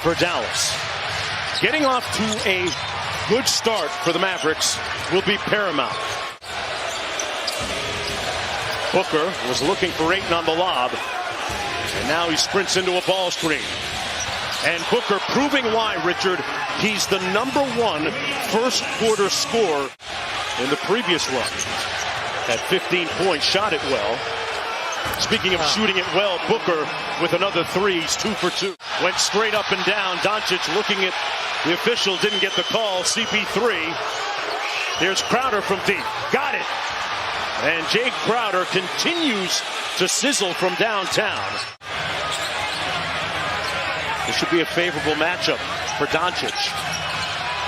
for Dallas. Getting off to a good start for the Mavericks will be paramount. Booker was looking for Ayton on the lob, and now he sprints into a ball screen. And Booker proving why, Richard, he's the #1 first quarter scorer in the previous run. Had 15 points, shot it well. Speaking of shooting it well, Booker with another three. He's 2 for 2. Went straight up and down. Doncic looking at the official, didn't get the call. CP3. Here's Crowder from deep. Got it. And Jake Crowder continues to sizzle from downtown. This should be a favorable matchup for Doncic.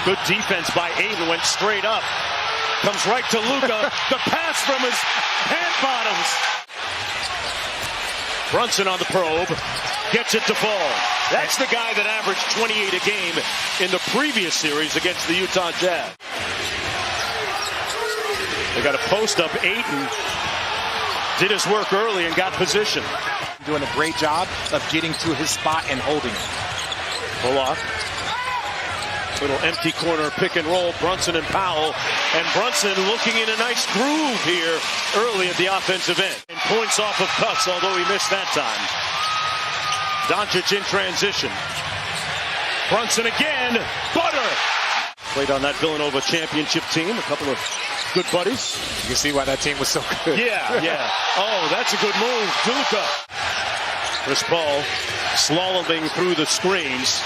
Good defense by Ayton. Went straight up. Comes right to Luka. The pass from his pant bottoms. Brunson on the probe. Gets it to fall. That's the guy that averaged 28 a game in the previous series against the Utah Jazz. They got a post up. Ayton did his work early and got position. Doing a great job of getting to his spot and holding it. Bullock. Little empty corner pick and roll. Brunson and Powell. And Brunson looking in a nice groove here early at the offensive end. And points off of cuts, although he missed that time. Doncic in transition. Brunson again. Butter. Played on that Villanova championship team. A couple of good buddies. You can see why that team was so good. Yeah. Oh, that's a good move. Luka. Chris Paul slaloming through the screens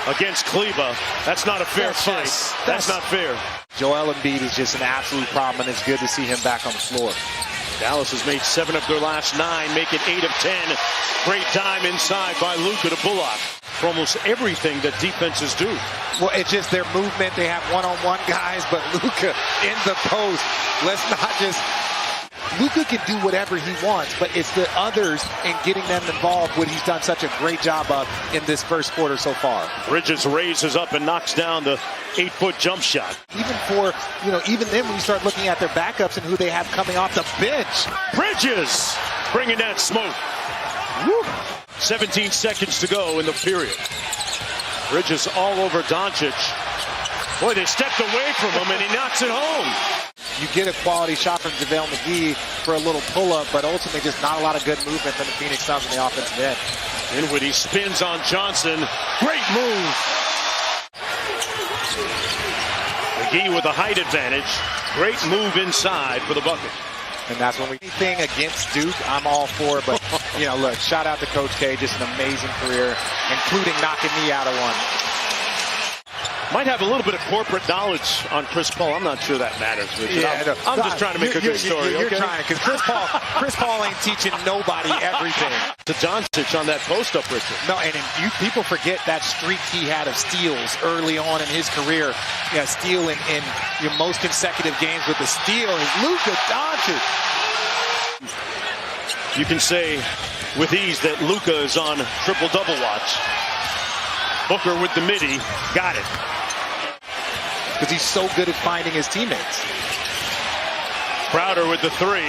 against Kleba. That's not a fair fight. That's not fair. Joel Embiid is just an absolute problem, and it's good to see him back on the floor. Dallas has made 7 of their last 9, make it 8 of 10. Great dime inside by Luka to Bullock. For almost everything that defenses do. Well, it's just their movement. They have one-on-one guys, but Luka in the post. Let's not just... Luka can do whatever he wants, but it's the others and getting them involved, what he's done such a great job of in this first quarter so far. Bridges raises up and knocks down the 8-foot jump shot. Even then when you start looking at their backups and who they have coming off the bench. Bridges bringing that smoke. Woo. 17 seconds to go in the period. Bridges all over Doncic. Boy, they stepped away from him and he knocks it home. You get a quality shot from JaVale McGee for a little pull-up, but ultimately just not a lot of good movement from the Phoenix Suns on the offensive end. Dinwiddie spins on Johnson. Great move. McGee with a height advantage. Great move inside for the bucket. And that's when anything against Duke, I'm all for. But, look, shout out to Coach K. Just an amazing career, including knocking me out of one. Might have a little bit of corporate knowledge on Chris Paul. I'm not sure that matters, Richard. Yeah, I'm just trying to make a good story. You're trying, because Chris Paul ain't teaching nobody everything. To Doncic on that post-up, Richard. No, and people forget that streak he had of steals early on in his career. Yeah, steal in your most consecutive games with the steal is Luka Doncic. You can say with ease that Luka is on triple-double watch. Booker with the midi. Got it. Because he's so good at finding his teammates. Crowder with the 3.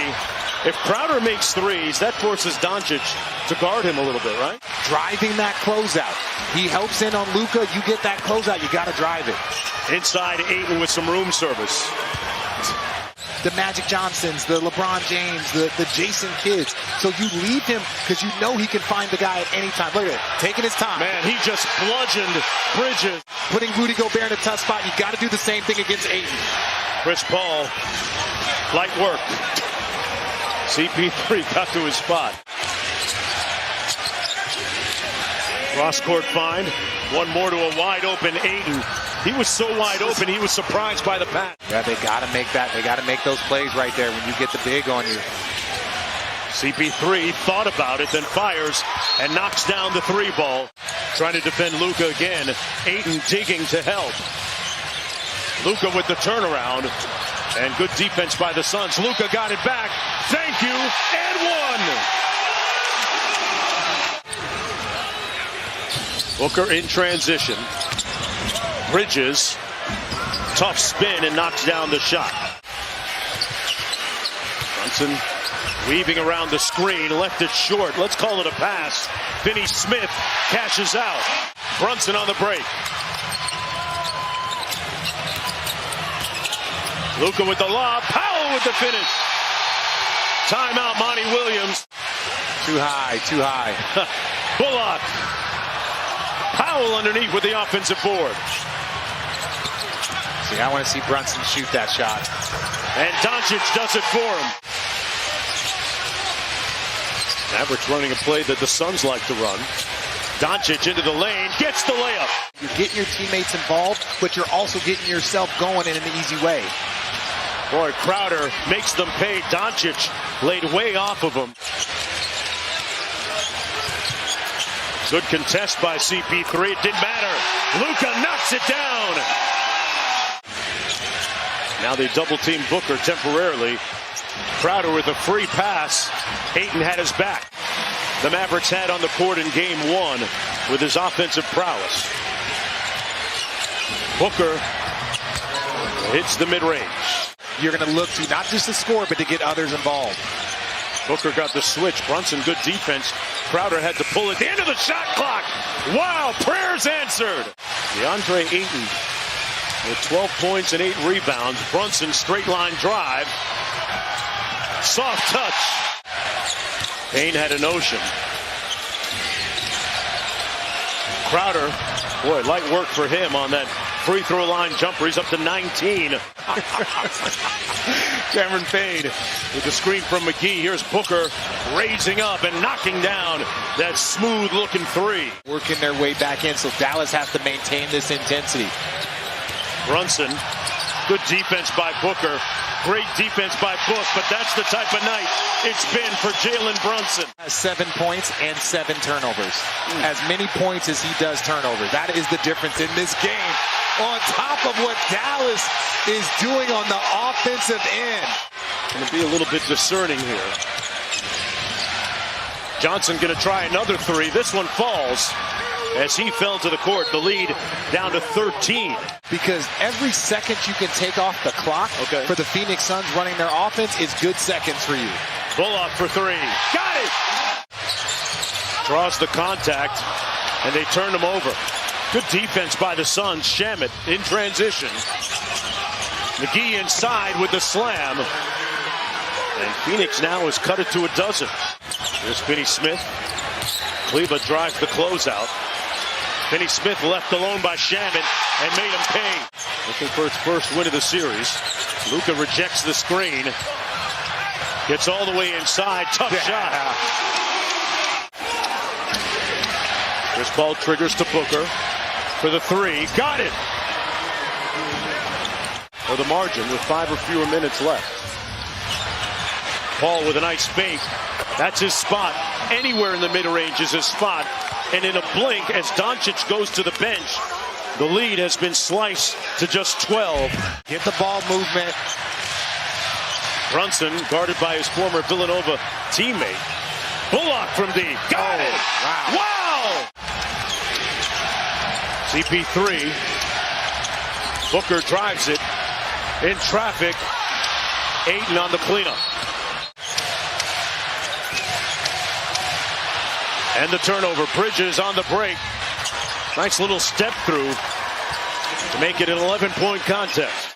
If Crowder makes threes, that forces Doncic to guard him a little bit, right? Driving that closeout. He helps in on Luka. You get that closeout, you got to drive it. Inside Ayton with some room service. The Magic Johnsons, the LeBron James, the Jason Kidds. So you leave him because you know he can find the guy at any time. Look at it, taking his time. Man, he just bludgeoned Bridges. Putting Rudy Gobert in a tough spot. You got to do the same thing against Ayton. Chris Paul, light work. CP3 got to his spot. Cross-court find. One more to a wide-open Ayton. He was so wide open, he was surprised by the pass. Yeah, they got to make that. They got to make those plays right there when you get the big on you. CP3 thought about it, then fires and knocks down the 3 ball. Trying to defend Luka again. Ayton digging to help. Luka with the turnaround. And good defense by the Suns. Luka got it back. Thank you, and one. Booker in transition. Bridges, tough spin and knocks down the shot. Brunson weaving around the screen, left it short. Let's call it a pass. Finney Smith cashes out. Brunson on the break. Luka with the lob. Powell with the finish. Timeout, Monty Williams. Too high, too high. Bullock. Powell underneath with the offensive board. See, I want to see Brunson shoot that shot. And Doncic does it for him. Mavericks running a play that the Suns like to run. Doncic into the lane, gets the layup. You're getting your teammates involved, but you're also getting yourself going in an easy way. Boy, Crowder makes them pay. Doncic laid way off of him. Good contest by CP3. It didn't matter. Luka knocks it down. Now they double-team Booker temporarily. Crowder with a free pass. Ayton had his back. The Mavericks had on the court in game one with his offensive prowess. Booker hits the mid-range. You're going to look to not just to score, but to get others involved. Booker got the switch. Brunson, good defense. Crowder had to pull at the end of the shot clock. Wow, prayers answered. DeAndre Ayton with 12 points and 8 rebounds. Brunson, straight line drive. Soft touch. Payne had a notion. Crowder, boy, light work for him on that free throw line jumper. He's up to 19. Cameron Payne with the screen from McGee. Here's Booker raising up and knocking down that smooth looking three. Working their way back in, so Dallas has to maintain this intensity. Brunson, good defense by Booker. Great defense by Book, but that's the type of night it's been for Jalen Brunson. 7 points and 7 turnovers. As many points as he does turnovers. That is the difference in this game. On top of what Dallas is doing on the offensive end. Going to be a little bit discerning here. Johnson going to try another three. This one falls as he fell to the court. The lead down to 13. Because every second you can take off the clock for the Phoenix Suns running their offense is good seconds for you. Bullock for three. Got it! Draws the contact, and they turn him over. Good defense by the Suns. Shamet in transition. McGee inside with the slam. And Phoenix now has cut it to a dozen. Here's Finney Smith. Kleber drives the closeout. Finney Smith left alone by Shamet and made him pay. Looking for its first win of the series. Luka rejects the screen. Gets all the way inside. Tough shot. Chris Paul triggers to Booker for the three. Got it. For the margin with 5 or fewer minutes left. Paul with a nice fake. That's his spot. Anywhere in the mid-range is his spot. And in a blink, as Doncic goes to the bench, the lead has been sliced to just 12. Get the ball movement. Brunson guarded by his former Villanova teammate. Bullock from deep. Got it. Wow. CP3. Booker drives it in traffic. Ayton on the cleanup. And the turnover. Bridges on the break. Nice little step through to make it an 11-point contest.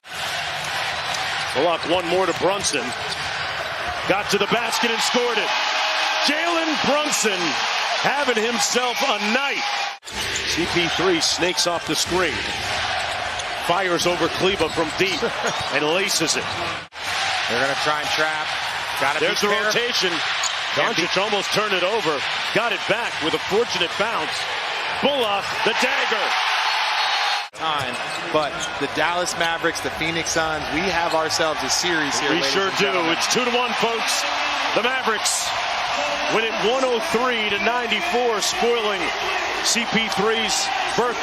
Bullock one more to Brunson. Got to the basket and scored it. Jalen Brunson having himself a night. CP3 snakes off the screen. Fires over Kleber from deep and laces it. They're going to try and trap. There's the rotation. Doncic almost turned it over. Got it back with a fortunate bounce. Bullock, the dagger. But the Dallas Mavericks, the Phoenix Suns, we have ourselves a series here. We sure do. It's 2-1, folks. The Mavericks win it 103-94, spoiling CP3's birthday.